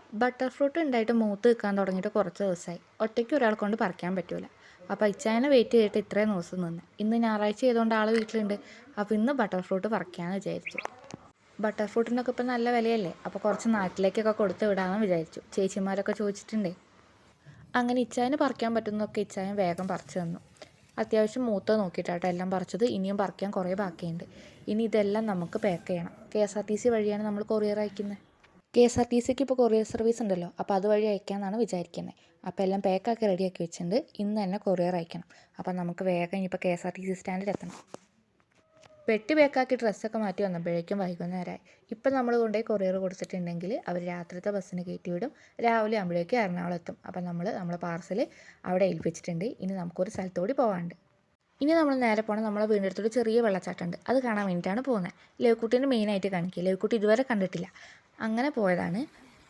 Butter fruit ഉണ്ടായിട്ട് മൂത്ത് നിൽക്കാൻ തുടങ്ങിയിട്ട് കുറച്ച് ദിവസമായി. ഒറ്റയ്ക്ക് ഒരാളെ കൊണ്ട് പറിക്കാൻ പറ്റൂല. അപ്പോൾ ഇച്ചായനെ വെയിറ്റ് ചെയ്തിട്ട് ഇത്രയും ദിവസം നിന്ന്. ഇന്ന് ഞായറാഴ്ച ചെയ്തുകൊണ്ട് ആൾ വീട്ടിലുണ്ട്. അപ്പോൾ ഇന്ന് ബട്ടർ ഫ്രൂട്ട് പറിക്കാമെന്ന് വിചാരിച്ചു. ബട്ടർ ഫ്രൂട്ടിനൊക്കെ ഇപ്പോൾ നല്ല വിലയല്ലേ. അപ്പോൾ കുറച്ച് നാട്ടിലേക്കൊക്കെ കൊടുത്ത് വിടാമെന്ന് വിചാരിച്ചു. ചേച്ചിമാരൊക്കെ ചോദിച്ചിട്ടുണ്ടേ. അങ്ങനെ ഇച്ചായന് പറിക്കാൻ പറ്റുന്നതൊക്കെ ഇച്ചായൻ വേഗം പറിച്ചു തന്നു. അത്യാവശ്യം മൂത്ത നോക്കിയിട്ടാട്ടോ എല്ലാം പറിച്ചത്. ഇനിയും പറിക്കാൻ കുറേ ബാക്കിയുണ്ട്. ഇനി ഇതെല്ലാം നമുക്ക് പാക്ക് ചെയ്യണം. KSRTC വഴിയാണ് നമ്മൾ കൊറിയർ അയക്കുന്നത്. KSRTCക്ക് ഇപ്പോൾ കൊറിയർ സർവീസ് ഉണ്ടല്ലോ. അപ്പോൾ അതുവഴി അയക്കാമെന്നാണ് വിചാരിക്കുന്നത്. അപ്പോൾ എല്ലാം പാക്കാക്കി റെഡിയാക്കി വെച്ചിട്ടുണ്ട്. ഇന്ന് തന്നെ കൊറിയർ അയക്കണം. അപ്പോൾ നമുക്ക് വേഗം ഇനിയിപ്പോൾ KSRTC സ്റ്റാൻഡിൽ എത്തണം. പെട്ടി പാക്കാക്കി ഡ്രസ്സൊക്കെ മാറ്റി വന്നപ്പോഴേക്കും വൈകുന്നേരമായി. ഇപ്പം നമ്മൾ കൊണ്ടുപോയി കൊറിയർ കൊടുത്തിട്ടുണ്ടെങ്കിൽ അവർ രാത്രിത്തെ ബസ്സിന് കയറ്റി വിടും. രാവിലെ ആകുമ്പോഴേക്കും എറണാകുളം എത്തും. അപ്പം നമ്മളെ പാർസൽ അവിടെ ഏൽപ്പിച്ചിട്ടുണ്ട്. ഇനി നമുക്കൊരു സ്ഥലത്തോടി പോകാനുണ്ട്. ഇനി നമ്മൾ നേരെ പോകണം. നമ്മളെ വീടിൻ്റെ അടുത്തൊരു ചെറിയ വെള്ളച്ചാട്ടമുണ്ട്. അത് കാണാൻ വേണ്ടിയിട്ടാണ് പോകുന്നത്. ലവ്ക്കുട്ടീനെ മെയിനായിട്ട് കാണിക്കുക. ലവ്ക്കുട്ടി ഇതുവരെ കണ്ടിട്ടില്ല. അങ്ങനെ പോയതാണ്.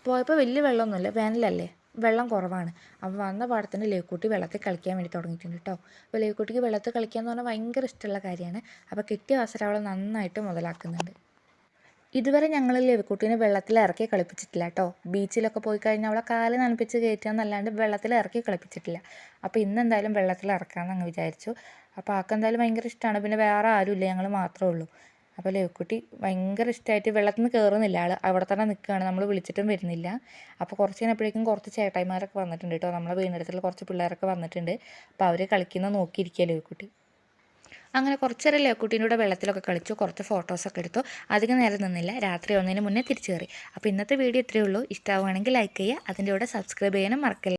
പോയപ്പോൾ വലിയ വെള്ളമൊന്നുമില്ല, വേനലല്ലേ, വെള്ളം കുറവാണ്. അപ്പോൾ വന്ന പാടത്തിന് ലവ്ക്കുട്ടി വെള്ളത്തിൽ കളിക്കാൻ വേണ്ടി തുടങ്ങിയിട്ടുണ്ട് കേട്ടോ. അപ്പോൾ ലവ്ക്കുട്ടിക്ക് വെള്ളത്തിൽ കളിക്കുക എന്ന് പറഞ്ഞാൽ ഭയങ്കര ഇഷ്ടമുള്ള കാര്യമാണ്. അപ്പോൾ കിട്ടിയ അവസരം അവൾ നന്നായിട്ട് മുതലാക്കുന്നുണ്ട്. ഇതുവരെ ഞങ്ങൾ ലവ്ക്കുട്ടീനെ വെള്ളത്തിൽ ഇറക്കി കളിപ്പിച്ചിട്ടില്ല കേട്ടോ. ബീച്ചിലൊക്കെ പോയി കഴിഞ്ഞാൽ അവളെ കാല് നനപ്പിച്ച് കയറ്റുക എന്നല്ലാണ്ട് വെള്ളത്തിൽ ഇറക്കി കളിപ്പിച്ചിട്ടില്ല. അപ്പോൾ ഇന്ന് എന്തായാലും വെള്ളത്തിൽ ഇറക്കാമെന്ന് അങ്ങ് വിചാരിച്ചു. അപ്പോൾ ആൾക്കെന്തായാലും ഭയങ്കര ഇഷ്ടമാണ്. പിന്നെ വേറെ ആരുമില്ല, ഞങ്ങൾ മാത്രമേ ഉള്ളൂ. അപ്പോൾ ലവ്ക്കുട്ടി ഭയങ്കര ഇഷ്ടമായിട്ട് വെള്ളത്തിൽ നിന്ന് കയറുന്നില്ല. ആൾ അവിടെ തന്നെ നിൽക്കുകയാണ്. നമ്മൾ വിളിച്ചിട്ടും വരുന്നില്ല. അപ്പോൾ കുറച്ച് കഴിഞ്ഞപ്പോഴേക്കും കുറച്ച് ചേട്ടായിമാരൊക്കെ വന്നിട്ടുണ്ട് കേട്ടോ. നമ്മളെ വീടിനടുത്തുള്ള കുറച്ച് പിള്ളേരൊക്കെ വന്നിട്ടുണ്ട്. അപ്പോൾ അവർ കളിക്കുന്നത് നോക്കിയിരിക്കുക ലവ്ക്കുട്ടി. അങ്ങനെ കുറച്ച് നേരം ലവ്ക്കുട്ടീൻ്റെ കൂടെ വെള്ളത്തിലൊക്കെ കളിച്ചു. കുറച്ച് ഫോട്ടോസൊക്കെ എടുത്തു. അധികം നേരം നിന്നില്ല. രാത്രി ഒന്നിന് മുന്നേ തിരിച്ചു കയറി. അപ്പോൾ ഇന്നത്തെ വീഡിയോ ഇത്രയേ ഉള്ളൂ. ഇഷ്ടമാവുകയാണെങ്കിൽ ലൈക്ക് ചെയ്യുക. അതിൻ്റെ കൂടെ സബ്സ്ക്രൈബ് ചെയ്യാനും മറക്കല്ല.